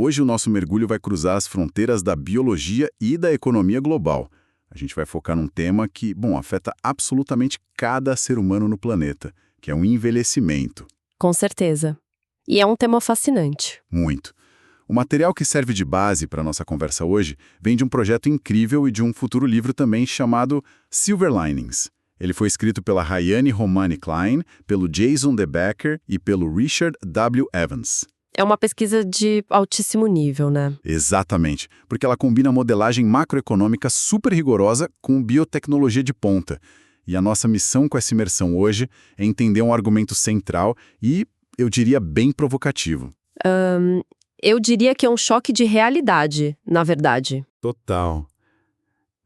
Hoje o nosso mergulho vai cruzar as fronteiras da biologia e da economia global. A gente vai focar num tema que, afeta absolutamente cada ser humano no planeta, que é o envelhecimento. Com certeza. E é um tema fascinante. Muito. O material que serve de base para a nossa conversa hoje vem de um projeto incrível e de um futuro livro também chamado Silver Linings. Ele foi escrito pela Rayane Romani Klein, pelo Jason De Becker e pelo Richard W. Evans. É uma pesquisa de altíssimo nível, né? Exatamente, porque ela combina modelagem macroeconômica super rigorosa com biotecnologia de ponta. E a nossa missão com essa imersão hoje é entender um argumento central e, eu diria, bem provocativo. Eu diria que é um choque de realidade, na verdade. Total.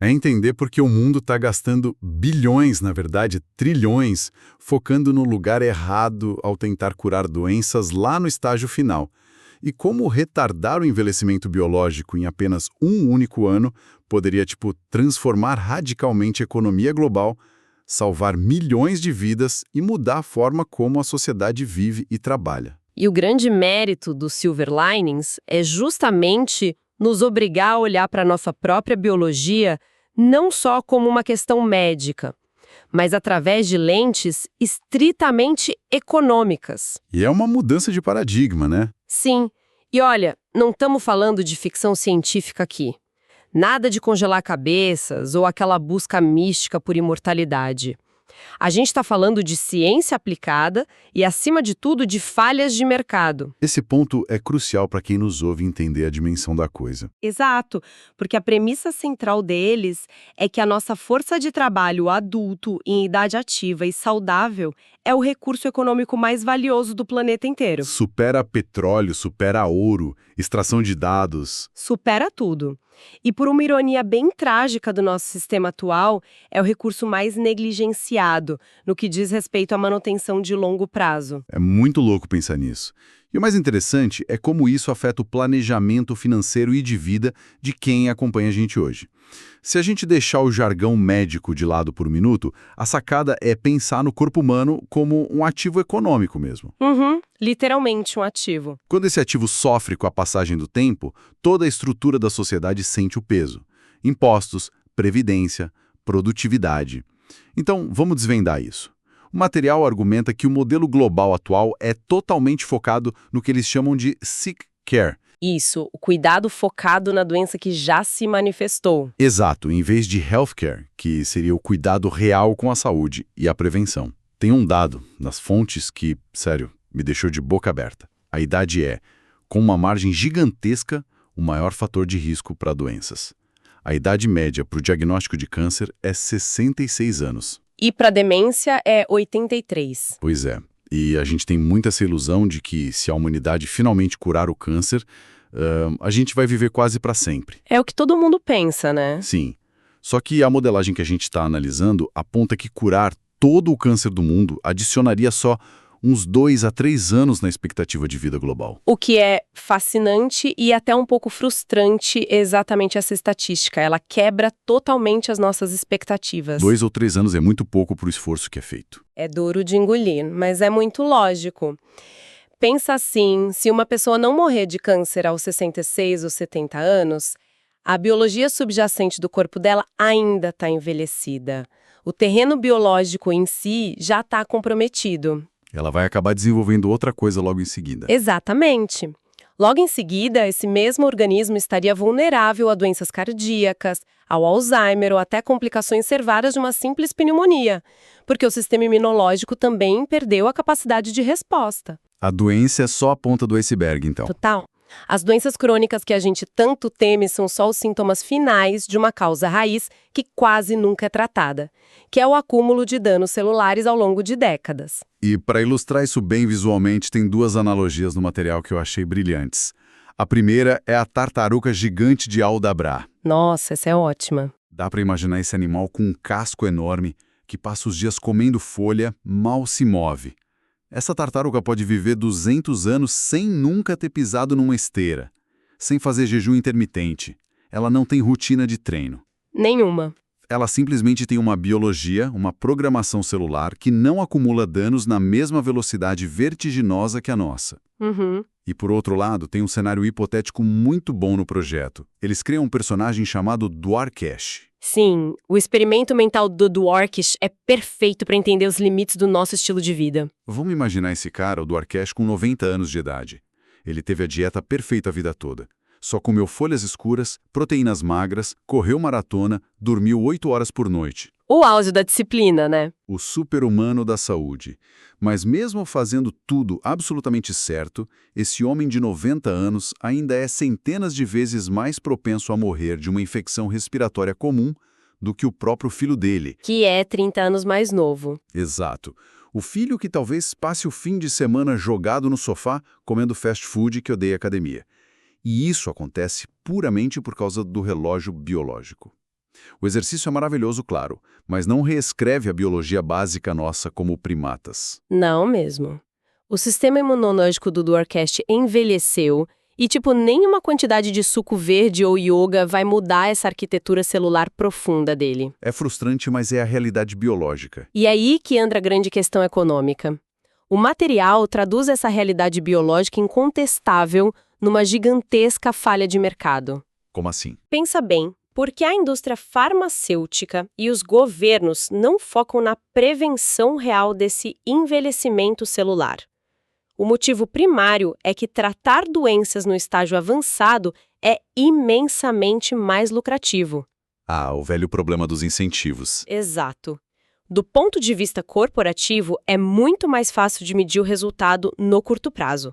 É entender porque o mundo está gastando bilhões, na verdade, trilhões, focando no lugar errado ao tentar curar doenças lá no estágio final. E como retardar o envelhecimento biológico em apenas um único ano poderia, transformar radicalmente a economia global, salvar milhões de vidas e mudar a forma como a sociedade vive e trabalha. E o grande mérito do Silver Linings é justamente nos obrigar a olhar para a nossa própria biologia não só como uma questão médica, mas através de lentes estritamente econômicas. E é uma mudança de paradigma, né? Sim. E olha, não estamos falando de ficção científica aqui. Nada de congelar cabeças ou aquela busca mística por imortalidade. A gente está falando de ciência aplicada e, acima de tudo, de falhas de mercado. Esse ponto é crucial para quem nos ouve entender a dimensão da coisa. Exato, porque a premissa central deles é que a nossa força de trabalho adulto, em idade ativa e saudável, é o recurso econômico mais valioso do planeta inteiro. Supera petróleo, supera ouro, extração de dados. Supera tudo. E por uma ironia bem trágica do nosso sistema atual, é o recurso mais negligenciado no que diz respeito à manutenção de longo prazo. É muito louco pensar nisso. E o mais interessante é como isso afeta o planejamento financeiro e de vida de quem acompanha a gente hoje. Se a gente deixar o jargão médico de lado por um minuto, a sacada é pensar no corpo humano como um ativo econômico mesmo. Literalmente um ativo. Quando esse ativo sofre com a passagem do tempo, toda a estrutura da sociedade sente o peso. Impostos, previdência, produtividade. Então, vamos desvendar isso. O material argumenta que o modelo global atual é totalmente focado no que eles chamam de sick care. Isso, o cuidado focado na doença que já se manifestou. Exato, em vez de healthcare, que seria o cuidado real com a saúde e a prevenção. Tem um dado nas fontes que, sério, me deixou de boca aberta. A idade é, com uma margem gigantesca, o maior fator de risco para doenças. A idade média para o diagnóstico de câncer é 66 anos. E para demência é 83. Pois é. E a gente tem muita essa ilusão de que se a humanidade finalmente curar o câncer, a gente vai viver quase para sempre. É o que todo mundo pensa, né? Sim. Só que a modelagem que a gente está analisando aponta que curar todo o câncer do mundo adicionaria só uns 2 a 3 anos na expectativa de vida global. O que é fascinante e até um pouco frustrante exatamente essa estatística. Ela quebra totalmente as nossas expectativas. 2 ou 3 anos é muito pouco para o esforço que é feito. É duro de engolir, mas é muito lógico. Pensa assim, se uma pessoa não morrer de câncer aos 66 ou 70 anos, a biologia subjacente do corpo dela ainda está envelhecida. O terreno biológico em si já está comprometido. Ela vai acabar desenvolvendo outra coisa logo em seguida. Exatamente. Logo em seguida, esse mesmo organismo estaria vulnerável a doenças cardíacas, ao Alzheimer ou até complicações severas de uma simples pneumonia, porque o sistema imunológico também perdeu a capacidade de resposta. A doença é só a ponta do iceberg, então. Total. As doenças crônicas que a gente tanto teme são só os sintomas finais de uma causa raiz que quase nunca é tratada, que é o acúmulo de danos celulares ao longo de décadas. E para ilustrar isso bem visualmente, tem 2 analogias no material que eu achei brilhantes. A primeira é a tartaruga gigante de Aldabra. Nossa, essa é ótima. Dá para imaginar esse animal com um casco enorme que passa os dias comendo folha, mal se move. Essa tartaruga pode viver 200 anos sem nunca ter pisado numa esteira, sem fazer jejum intermitente. Ela não tem rotina de treino. Nenhuma. Ela simplesmente tem uma biologia, uma programação celular que não acumula danos na mesma velocidade vertiginosa que a nossa. Uhum. E por outro lado, tem um cenário hipotético muito bom no projeto. Eles criam um personagem chamado Duarkesh. Sim, o experimento mental do Dworkish é perfeito para entender os limites do nosso estilo de vida. Vamos imaginar esse cara, o Duarkesh, com 90 anos de idade. Ele teve a dieta perfeita a vida toda. Só comeu folhas escuras, proteínas magras, correu maratona, dormiu 8 horas por noite. O auge da disciplina, né? O super-humano da saúde. Mas mesmo fazendo tudo absolutamente certo, esse homem de 90 anos ainda é centenas de vezes mais propenso a morrer de uma infecção respiratória comum do que o próprio filho dele. Que é 30 anos mais novo. Exato. O filho que talvez passe o fim de semana jogado no sofá comendo fast food que odeia academia. E isso acontece puramente por causa do relógio biológico. O exercício é maravilhoso, claro, mas não reescreve a biologia básica nossa como primatas. Não mesmo. O sistema imunológico do Dworkesh envelheceu e, nenhuma quantidade de suco verde ou yoga vai mudar essa arquitetura celular profunda dele. É frustrante, mas é a realidade biológica. E aí que entra a grande questão econômica. O material traduz essa realidade biológica incontestável numa gigantesca falha de mercado. Como assim? Pensa bem, por que a indústria farmacêutica e os governos não focam na prevenção real desse envelhecimento celular? O motivo primário é que tratar doenças no estágio avançado é imensamente mais lucrativo. Ah, o velho problema dos incentivos. Exato. Do ponto de vista corporativo, é muito mais fácil de medir o resultado no curto prazo.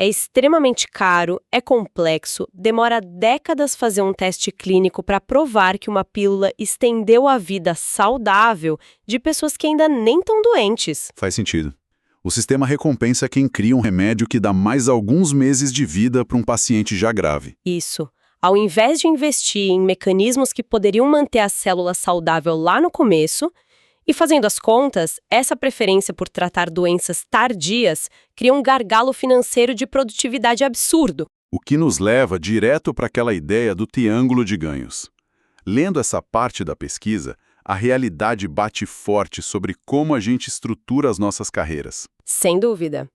É extremamente caro, é complexo, demora décadas fazer um teste clínico para provar que uma pílula estendeu a vida saudável de pessoas que ainda nem estão doentes. Faz sentido. O sistema recompensa quem cria um remédio que dá mais alguns meses de vida para um paciente já grave. Isso. Ao invés de investir em mecanismos que poderiam manter a célula saudável lá no começo, e fazendo as contas, essa preferência por tratar doenças tardias cria um gargalo financeiro de produtividade absurdo. O que nos leva direto para aquela ideia do triângulo de ganhos. Lendo essa parte da pesquisa, a realidade bate forte sobre como a gente estrutura as nossas carreiras. Sem dúvida.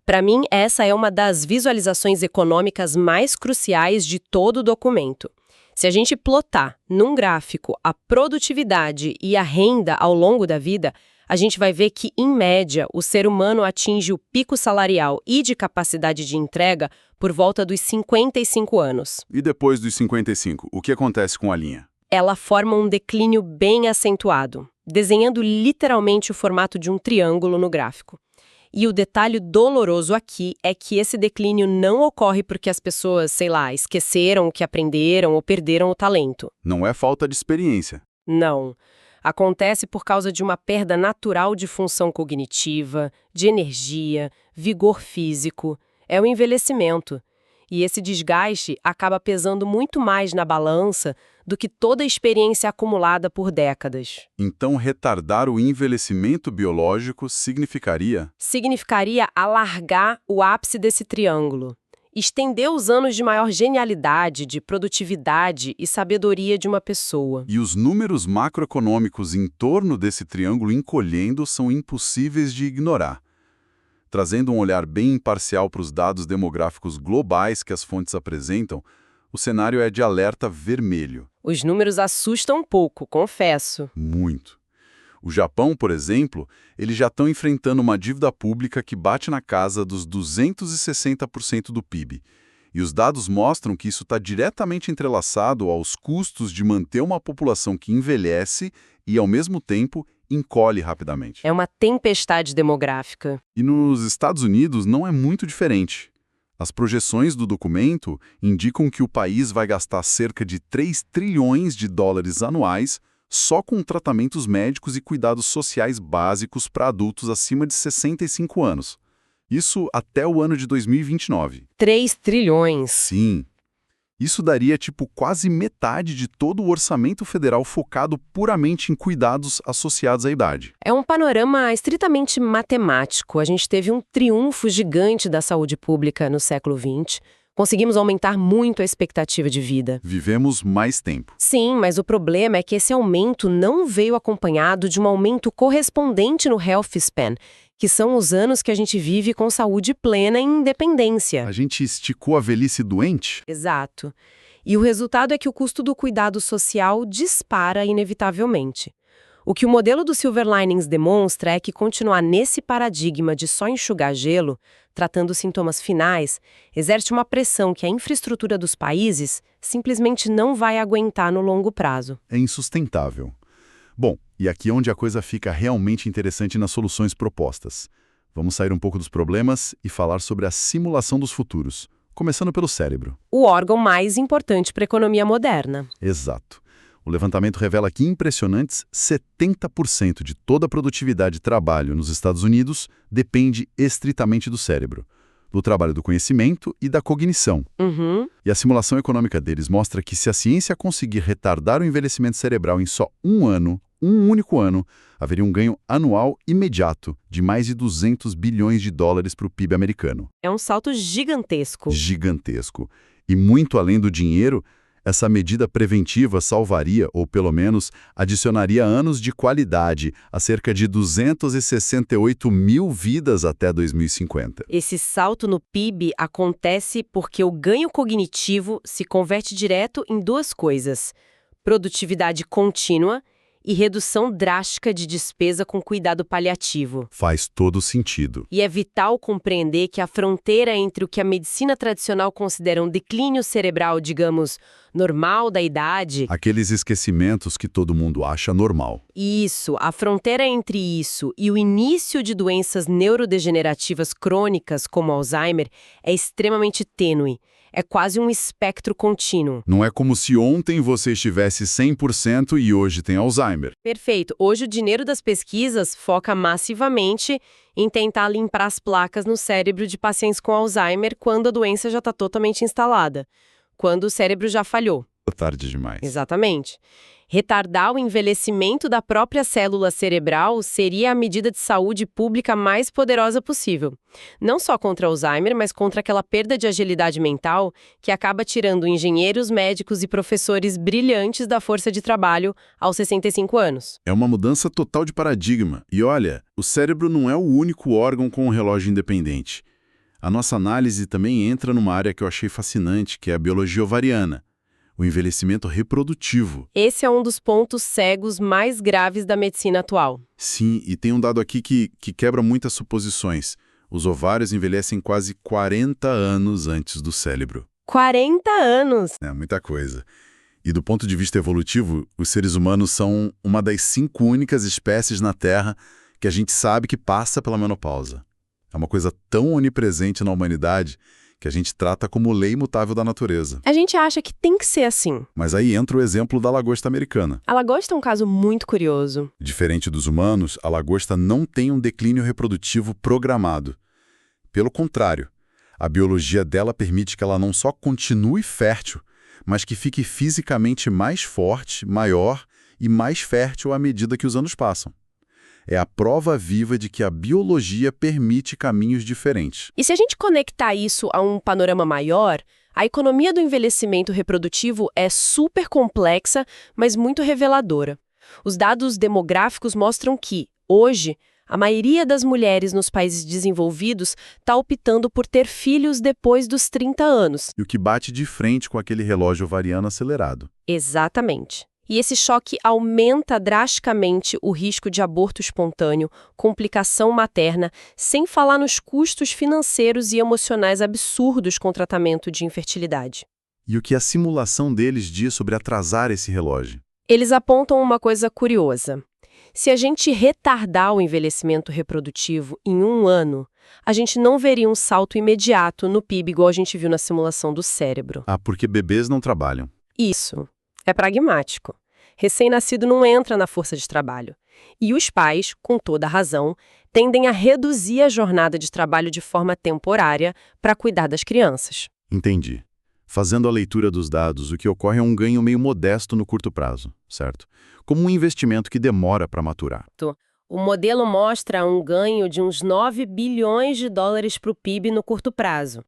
Para mim, essa é uma das visualizações econômicas mais cruciais de todo o documento. Se a gente plotar num gráfico a produtividade e a renda ao longo da vida, a gente vai ver que, em média, o ser humano atinge o pico salarial e de capacidade de entrega por volta dos 55 anos. E depois dos 55, o que acontece com a linha? Ela forma um declínio bem acentuado, desenhando literalmente o formato de um triângulo no gráfico. E o detalhe doloroso aqui é que esse declínio não ocorre porque as pessoas, esqueceram o que aprenderam ou perderam o talento. Não é falta de experiência. Não. Acontece por causa de uma perda natural de função cognitiva, de energia, vigor físico. É o envelhecimento. E esse desgaste acaba pesando muito mais na balança do que toda a experiência acumulada por décadas. Então, retardar o envelhecimento biológico significaria? Significaria alargar o ápice desse triângulo. Estender os anos de maior genialidade, de produtividade e sabedoria de uma pessoa. E os números macroeconômicos em torno desse triângulo encolhendo são impossíveis de ignorar. Trazendo um olhar bem imparcial para os dados demográficos globais que as fontes apresentam, o cenário é de alerta vermelho. Os números assustam um pouco, confesso. Muito. O Japão, por exemplo, eles já estão enfrentando uma dívida pública que bate na casa dos 260% do PIB. E os dados mostram que isso está diretamente entrelaçado aos custos de manter uma população que envelhece e, ao mesmo tempo, encolhe rapidamente. É uma tempestade demográfica. E nos Estados Unidos não é muito diferente. As projeções do documento indicam que o país vai gastar cerca de 3 trilhões de dólares anuais só com tratamentos médicos e cuidados sociais básicos para adultos acima de 65 anos. Isso até o ano de 2029. 3 trilhões. Sim. Isso daria quase metade de todo o orçamento federal focado puramente em cuidados associados à idade. É um panorama estritamente matemático. A gente teve um triunfo gigante da saúde pública no século XX, Conseguimos aumentar muito a expectativa de vida. Vivemos mais tempo. Sim, mas o problema é que esse aumento não veio acompanhado de um aumento correspondente no health span, que são os anos que a gente vive com saúde plena e independência. A gente esticou a velhice doente? Exato. E o resultado é que o custo do cuidado social dispara inevitavelmente. O que o modelo do Silver Linings demonstra é que continuar nesse paradigma de só enxugar gelo, tratando os sintomas finais, exerce uma pressão que a infraestrutura dos países simplesmente não vai aguentar no longo prazo. É insustentável. Bom, e aqui é onde a coisa fica realmente interessante nas soluções propostas. Vamos sair um pouco dos problemas e falar sobre a simulação dos futuros, começando pelo cérebro. O órgão mais importante para a economia moderna. Exato. O levantamento revela que impressionantes 70% de toda a produtividade de trabalho nos Estados Unidos depende estritamente do cérebro, do trabalho do conhecimento e da cognição. E a simulação econômica deles mostra que se a ciência conseguir retardar o envelhecimento cerebral em só um único ano, haveria um ganho anual imediato de mais de 200 bilhões de dólares para o PIB americano. É um salto gigantesco. Gigantesco. E muito além do dinheiro, essa medida preventiva salvaria, ou pelo menos adicionaria anos de qualidade a cerca de 268 mil vidas até 2050. Esse salto no PIB acontece porque o ganho cognitivo se converte direto em duas coisas: produtividade contínua e redução drástica de despesa com cuidado paliativo. Faz todo sentido. E é vital compreender que a fronteira entre o que a medicina tradicional considera um declínio cerebral, digamos, normal da idade... Aqueles esquecimentos que todo mundo acha normal. Isso, a fronteira entre isso e o início de doenças neurodegenerativas crônicas, como Alzheimer, é extremamente tênue. É quase um espectro contínuo. Não é como se ontem você estivesse 100% e hoje tem Alzheimer. Perfeito. Hoje o dinheiro das pesquisas foca massivamente em tentar limpar as placas no cérebro de pacientes com Alzheimer quando a doença já está totalmente instalada, quando o cérebro já falhou. Tarde demais. Exatamente. Retardar o envelhecimento da própria célula cerebral seria a medida de saúde pública mais poderosa possível. Não só contra Alzheimer, mas contra aquela perda de agilidade mental que acaba tirando engenheiros, médicos e professores brilhantes da força de trabalho aos 65 anos. É uma mudança total de paradigma. E olha, o cérebro não é o único órgão com um relógio independente. A nossa análise também entra numa área que eu achei fascinante, que é a biologia ovariana. O envelhecimento reprodutivo. Esse é um dos pontos cegos mais graves da medicina atual. Sim, e tem um dado aqui que quebra muitas suposições. Os ovários envelhecem quase 40 anos antes do cérebro. 40 anos! É muita coisa. E do ponto de vista evolutivo, os seres humanos são uma das 5 únicas espécies na Terra que a gente sabe que passa pela menopausa. É uma coisa tão onipresente na humanidade que a gente trata como lei imutável da natureza. A gente acha que tem que ser assim. Mas aí entra o exemplo da lagosta americana. A lagosta é um caso muito curioso. Diferente dos humanos, a lagosta não tem um declínio reprodutivo programado. Pelo contrário, a biologia dela permite que ela não só continue fértil, mas que fique fisicamente mais forte, maior e mais fértil à medida que os anos passam. É a prova viva de que a biologia permite caminhos diferentes. E se a gente conectar isso a um panorama maior, a economia do envelhecimento reprodutivo é super complexa, mas muito reveladora. Os dados demográficos mostram que, hoje, a maioria das mulheres nos países desenvolvidos está optando por ter filhos depois dos 30 anos. E o que bate de frente com aquele relógio ovariano acelerado. Exatamente. E esse choque aumenta drasticamente o risco de aborto espontâneo, complicação materna, sem falar nos custos financeiros e emocionais absurdos com o tratamento de infertilidade. E o que a simulação deles diz sobre atrasar esse relógio? Eles apontam uma coisa curiosa. Se a gente retardar o envelhecimento reprodutivo em 1 ano, a gente não veria um salto imediato no PIB igual a gente viu na simulação do cérebro. Ah, porque bebês não trabalham. Isso. É pragmático. Recém-nascido não entra na força de trabalho. E os pais, com toda a razão, tendem a reduzir a jornada de trabalho de forma temporária para cuidar das crianças. Entendi. Fazendo a leitura dos dados, o que ocorre é um ganho meio modesto no curto prazo, certo? Como um investimento que demora para maturar. O modelo mostra um ganho de uns 9 bilhões de dólares para o PIB no curto prazo.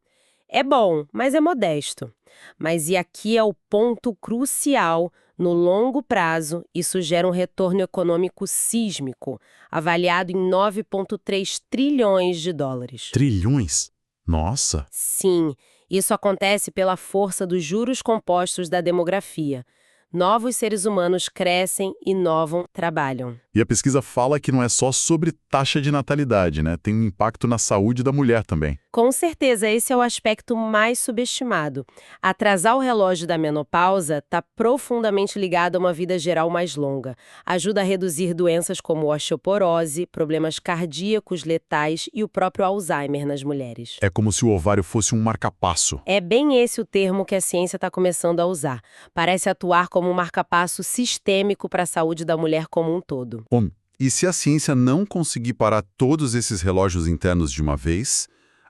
É bom, mas é modesto. Mas e aqui é o ponto crucial. No longo prazo, isso gera um retorno econômico sísmico, avaliado em 9,3 trilhões de dólares. Trilhões? Nossa! Sim, isso acontece pela força dos juros compostos da demografia. Novos seres humanos crescem, inovam, trabalham. E a pesquisa fala que não é só sobre taxa de natalidade, né? Tem um impacto na saúde da mulher também. Com certeza, esse é o aspecto mais subestimado. Atrasar o relógio da menopausa está profundamente ligado a uma vida geral mais longa. Ajuda a reduzir doenças como osteoporose, problemas cardíacos letais e o próprio Alzheimer nas mulheres. É como se o ovário fosse um marcapasso. É bem esse o termo que a ciência está começando a usar. Parece atuar como um marcapasso sistêmico para a saúde da mulher como um todo. Bom, e se a ciência não conseguir parar todos esses relógios internos de uma vez,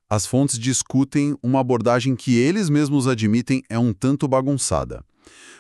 as fontes discutem uma abordagem que eles mesmos admitem é um tanto bagunçada,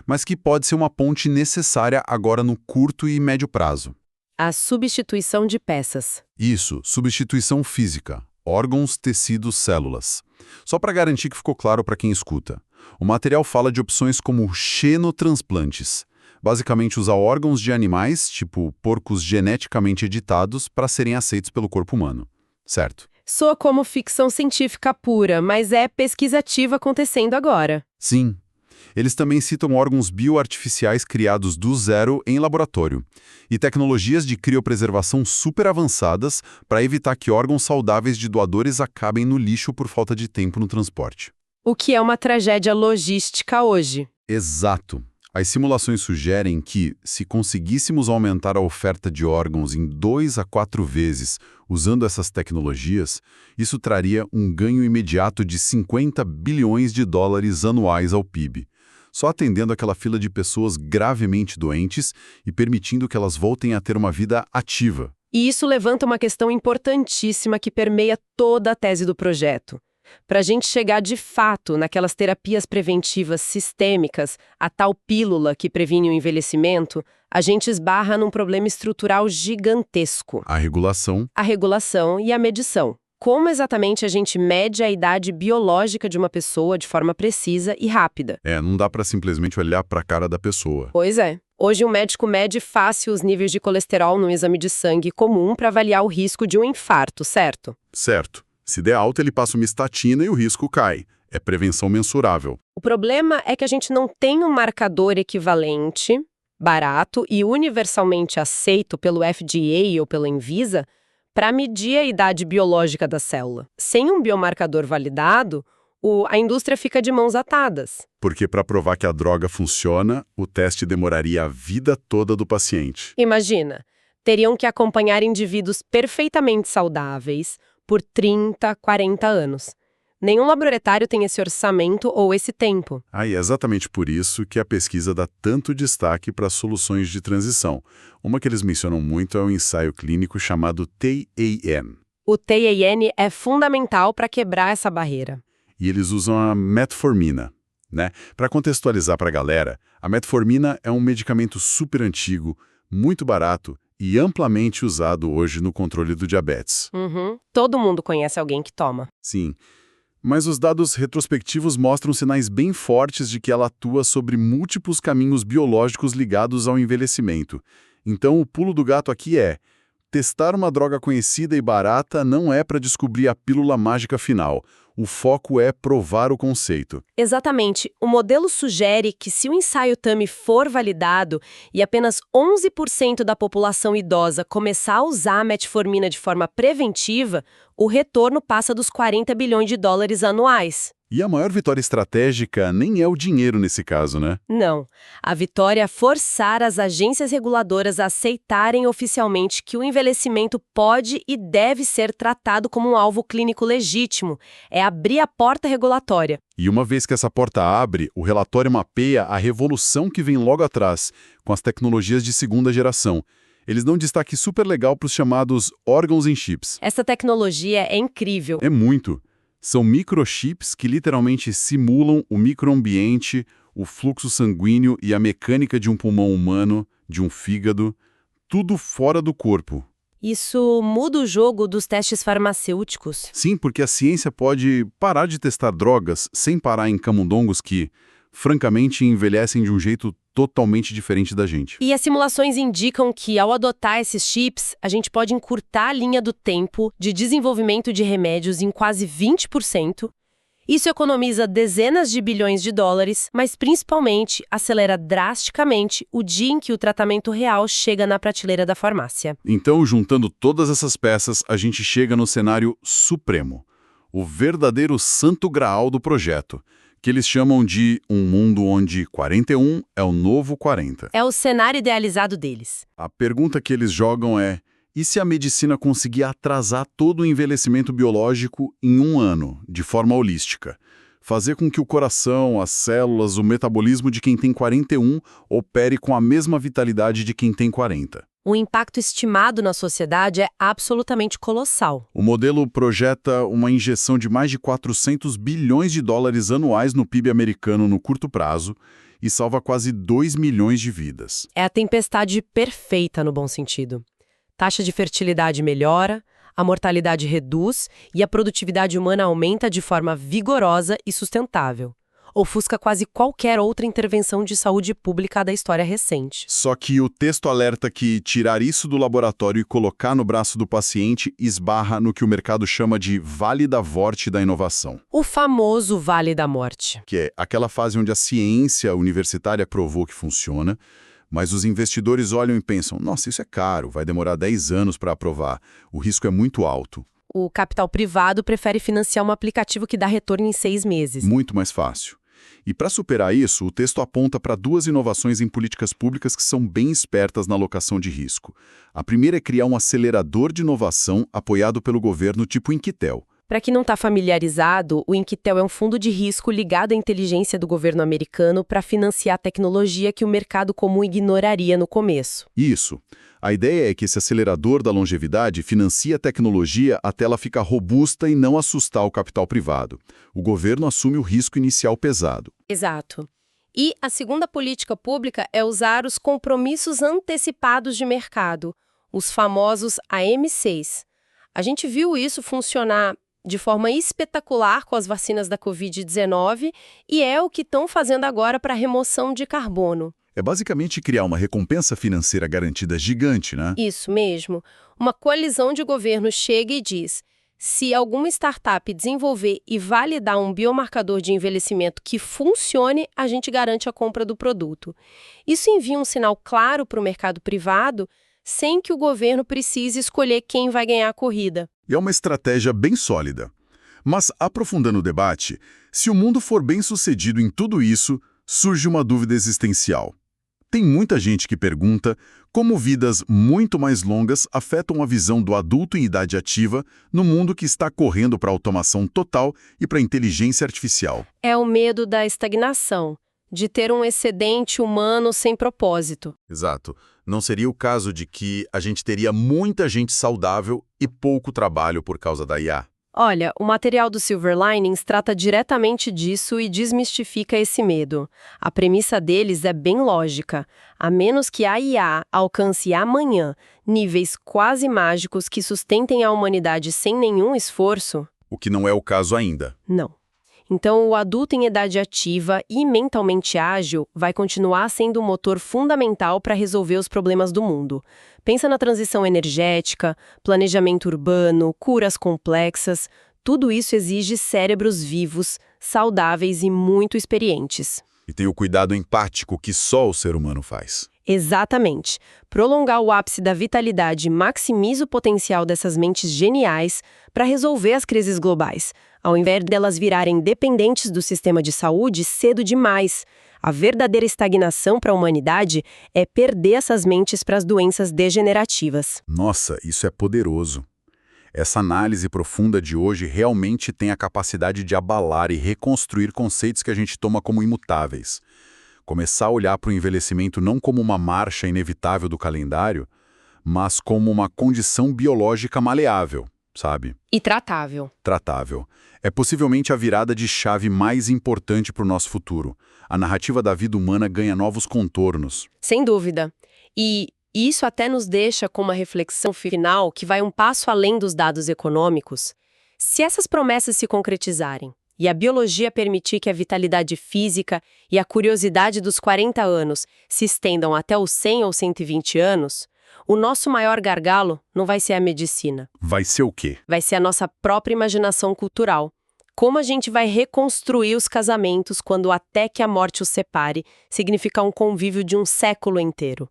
mas que pode ser uma ponte necessária agora no curto e médio prazo. A substituição de peças. Isso, substituição física, órgãos, tecidos, células. Só para garantir que ficou claro para quem escuta. O material fala de opções como xenotransplantes. Basicamente usar órgãos de animais, tipo porcos geneticamente editados, para serem aceitos pelo corpo humano. Certo? Soa como ficção científica pura, mas é pesquisa ativa acontecendo agora. Sim. Eles também citam órgãos bioartificiais criados do zero em laboratório e tecnologias de criopreservação super avançadas para evitar que órgãos saudáveis de doadores acabem no lixo por falta de tempo no transporte. O que é uma tragédia logística hoje. Exato. As simulações sugerem que, se conseguíssemos aumentar a oferta de órgãos em 2 a 4 vezes usando essas tecnologias, isso traria um ganho imediato de 50 bilhões de dólares anuais ao PIB, só atendendo aquela fila de pessoas gravemente doentes e permitindo que elas voltem a ter uma vida ativa. E isso levanta uma questão importantíssima que permeia toda a tese do projeto. Para a gente chegar de fato naquelas terapias preventivas sistêmicas, a tal pílula que previne o envelhecimento, a gente esbarra num problema estrutural gigantesco. A regulação. A regulação e a medição. Como exatamente a gente mede a idade biológica de uma pessoa de forma precisa e rápida? Não dá para simplesmente olhar para a cara da pessoa. Pois é. Hoje um médico mede fácil os níveis de colesterol no exame de sangue comum para avaliar o risco de um infarto, certo? Certo. Se der alta, ele passa uma estatina e o risco cai. É prevenção mensurável. O problema é que a gente não tem um marcador equivalente, barato e universalmente aceito pelo FDA ou pela Anvisa para medir a idade biológica da célula. Sem um biomarcador validado, a indústria fica de mãos atadas. Porque para provar que a droga funciona, o teste demoraria a vida toda do paciente. Imagina, teriam que acompanhar indivíduos perfeitamente saudáveis por 30, 40 anos. Nenhum laboratório tem esse orçamento ou esse tempo. É exatamente por isso que a pesquisa dá tanto destaque para soluções de transição. Uma que eles mencionam muito é o ensaio clínico chamado TAN. O TAN é fundamental para quebrar essa barreira. E eles usam a metformina, né? Para contextualizar para a galera, a metformina é um medicamento super antigo, muito barato e amplamente usado hoje no controle do diabetes. Todo mundo conhece alguém que toma. Sim, mas os dados retrospectivos mostram sinais bem fortes de que ela atua sobre múltiplos caminhos biológicos ligados ao envelhecimento. Então, o pulo do gato aqui é: testar uma droga conhecida e barata não é para descobrir a pílula mágica final. O foco é provar o conceito. Exatamente. O modelo sugere que se o ensaio TAMI for validado e apenas 11% da população idosa começar a usar a metformina de forma preventiva, o retorno passa dos 40 bilhões de dólares anuais. E a maior vitória estratégica nem é o dinheiro nesse caso, né? Não. A vitória é forçar as agências reguladoras a aceitarem oficialmente que o envelhecimento pode e deve ser tratado como um alvo clínico legítimo. É abrir a porta regulatória. E uma vez que essa porta abre, o relatório mapeia a revolução que vem logo atrás, com as tecnologias de segunda geração. Eles dão destaque super legal para os chamados órgãos em chips. Essa tecnologia é incrível. É muito. São microchips que literalmente simulam o microambiente, o fluxo sanguíneo e a mecânica de um pulmão humano, de um fígado, tudo fora do corpo. Isso muda o jogo dos testes farmacêuticos. Sim, porque a ciência pode parar de testar drogas sem parar em camundongos que, francamente, envelhecem de um jeito totalmente diferente da gente. E as simulações indicam que, ao adotar esses chips, a gente pode encurtar a linha do tempo de desenvolvimento de remédios em quase 20%. Isso economiza dezenas de bilhões de dólares, mas principalmente acelera drasticamente o dia em que o tratamento real chega na prateleira da farmácia. Então, juntando todas essas peças, a gente chega no cenário supremo, o verdadeiro santo graal do projeto, que eles chamam de um mundo onde 41 é o novo 40. É o cenário idealizado deles. A pergunta que eles jogam é: e se a medicina conseguir atrasar todo o envelhecimento biológico em um ano, de forma holística? Fazer com que o coração, as células, o metabolismo de quem tem 41 opere com a mesma vitalidade de quem tem 40. O impacto estimado na sociedade é absolutamente colossal. O modelo projeta uma injeção de mais de 400 bilhões de dólares anuais no PIB americano no curto prazo e salva quase 2 milhões de vidas. É a tempestade perfeita no bom sentido. Taxa de fertilidade melhora, a mortalidade reduz e a produtividade humana aumenta de forma vigorosa e sustentável. Ofusca quase qualquer outra intervenção de saúde pública da história recente. Só que o texto alerta que tirar isso do laboratório e colocar no braço do paciente esbarra no que o mercado chama de Vale da Morte da inovação. O famoso Vale da Morte. Que é aquela fase onde a ciência universitária provou que funciona, mas os investidores olham e pensam: nossa, isso é caro, vai demorar 10 anos para aprovar, o risco é muito alto. O capital privado prefere financiar um aplicativo que dá retorno em 6 meses. Muito mais fácil. E para superar isso, o texto aponta para duas inovações em políticas públicas que são bem espertas na alocação de risco. A primeira é criar um acelerador de inovação apoiado pelo governo tipo Inquitel. Para quem não está familiarizado, o Inquitel é um fundo de risco ligado à inteligência do governo americano para financiar a tecnologia que o mercado comum ignoraria no começo. Isso. A ideia é que esse acelerador da longevidade financia a tecnologia até ela ficar robusta e não assustar o capital privado. O governo assume o risco inicial pesado. Exato. E a segunda política pública é usar os compromissos antecipados de mercado, os famosos AM6. A gente viu isso funcionar de forma espetacular com as vacinas da Covid-19 e é o que estão fazendo agora para a remoção de carbono. É basicamente criar uma recompensa financeira garantida gigante, né? Isso mesmo. Uma coalizão de governos chega e diz: se alguma startup desenvolver e validar um biomarcador de envelhecimento que funcione, a gente garante a compra do produto. Isso envia um sinal claro para o mercado privado, sem que o governo precise escolher quem vai ganhar a corrida. E é uma estratégia bem sólida. Mas, aprofundando o debate, se o mundo for bem sucedido em tudo isso, surge uma dúvida existencial. Tem muita gente que pergunta como vidas muito mais longas afetam a visão do adulto em idade ativa no mundo que está correndo para a automação total e para a inteligência artificial. É o medo da estagnação, de ter um excedente humano sem propósito. Exato. Não seria o caso de que a gente teria muita gente saudável e pouco trabalho por causa da IA? Olha, o material do Silver Linings trata diretamente disso e desmistifica esse medo. A premissa deles é bem lógica. A menos que a IA alcance amanhã níveis quase mágicos que sustentem a humanidade sem nenhum esforço... O que não é o caso ainda. Não. Então, o adulto em idade ativa e mentalmente ágil vai continuar sendo um motor fundamental para resolver os problemas do mundo. Pensa na transição energética, planejamento urbano, curas complexas. Tudo isso exige cérebros vivos, saudáveis e muito experientes. E tem o cuidado empático que só o ser humano faz. Exatamente. Prolongar o ápice da vitalidade maximiza o potencial dessas mentes geniais para resolver as crises globais, ao invés delas virarem dependentes do sistema de saúde cedo demais. A verdadeira estagnação para a humanidade é perder essas mentes para as doenças degenerativas. Nossa, isso é poderoso. Essa análise profunda de hoje realmente tem a capacidade de abalar e reconstruir conceitos que a gente toma como imutáveis. Começar a olhar para o envelhecimento não como uma marcha inevitável do calendário, mas como uma condição biológica maleável, sabe? E tratável. Tratável. É possivelmente a virada de chave mais importante para o nosso futuro. A narrativa da vida humana ganha novos contornos. Sem dúvida. E E isso até nos deixa com uma reflexão final que vai um passo além dos dados econômicos. Se essas promessas se concretizarem, e a biologia permitir que a vitalidade física e a curiosidade dos 40 anos se estendam até os 100 ou 120 anos, o nosso maior gargalo não vai ser a medicina. Vai ser o quê? Vai ser a nossa própria imaginação cultural. Como a gente vai reconstruir os casamentos quando até que a morte os separe significa um convívio de um século inteiro?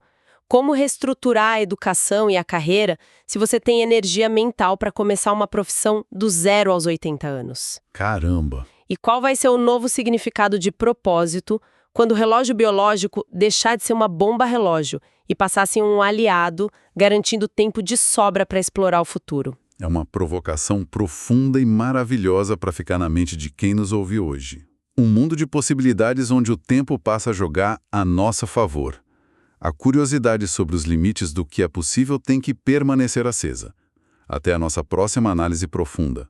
Como reestruturar a educação e a carreira se você tem energia mental para começar uma profissão do 0 aos 80 anos? Caramba! E qual vai ser o novo significado de propósito quando o relógio biológico deixar de ser uma bomba-relógio e passar a ser um aliado, garantindo tempo de sobra para explorar o futuro? É uma provocação profunda e maravilhosa para ficar na mente de quem nos ouve hoje. Um mundo de possibilidades onde o tempo passa a jogar a nosso favor. A curiosidade sobre os limites do que é possível tem que permanecer acesa. Até a nossa próxima análise profunda.